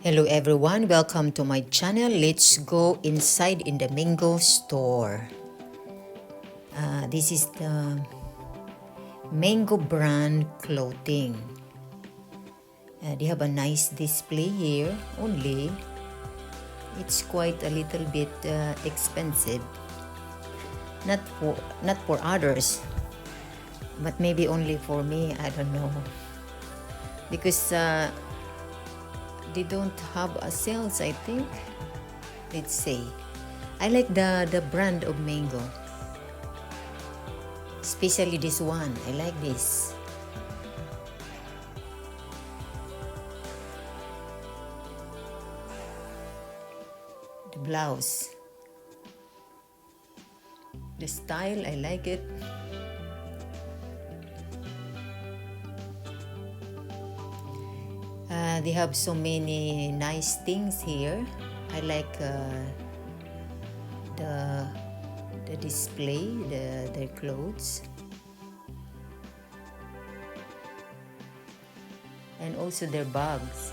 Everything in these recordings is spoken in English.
Hello everyone, welcome to my channel. Let's go inside in the mango store. This is the mango brand clothing. They have a nice display here. Only it's quite a little bit expensive. Not for others, but maybe only for me. I don't know because they don't have a sales. I think. Let's say I like the brand of mango. Especially this one. I like this. The blouse. The style, I like it. They have so many nice things here. I like the display, their clothes. And also their bags.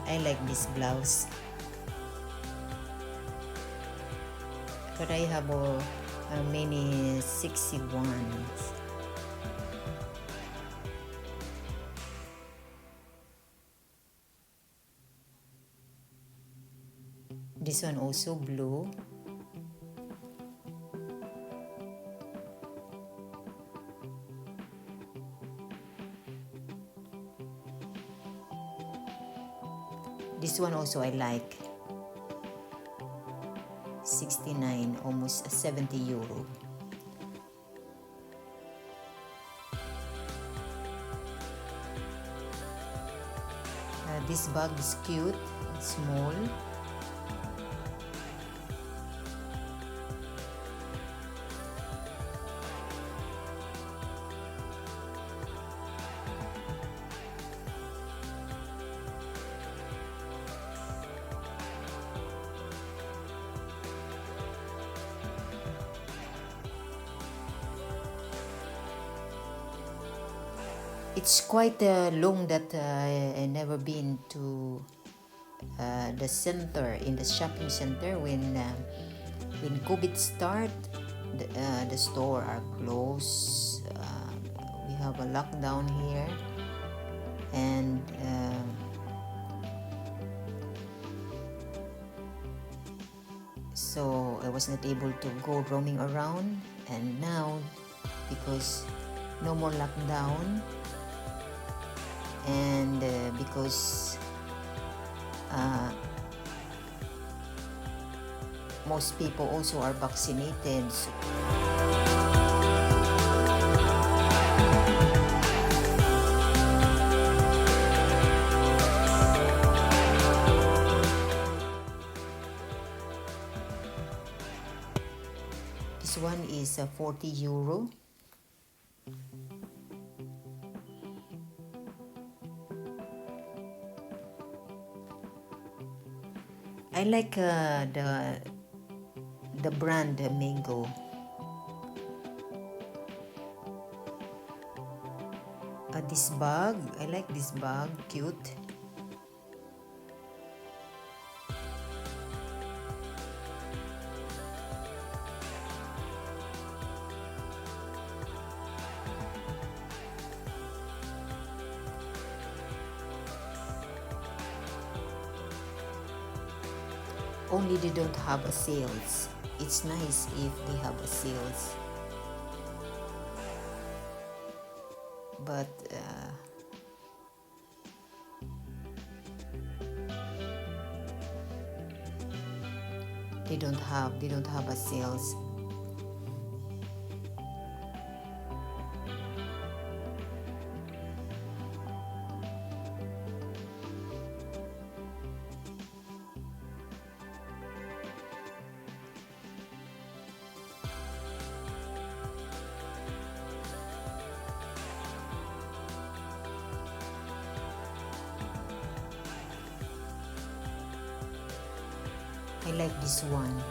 I like this blouse. But I have many sexy ones. This one also blue. This one also I like. 69, almost 70 euro. This bag is cute, it's small. It's quite long that I never been to the center, in the shopping center. When COVID start, the store are closed. We have a lockdown here, and so I was not able to go roaming around. And now, because no more lockdown, and because most people also are vaccinated. So this one is 40 euro. I like the brand mango. This bag, I like this bag, cute. Only they don't have a sales. It's nice if they have a sales. But they don't have a sales. I like this one.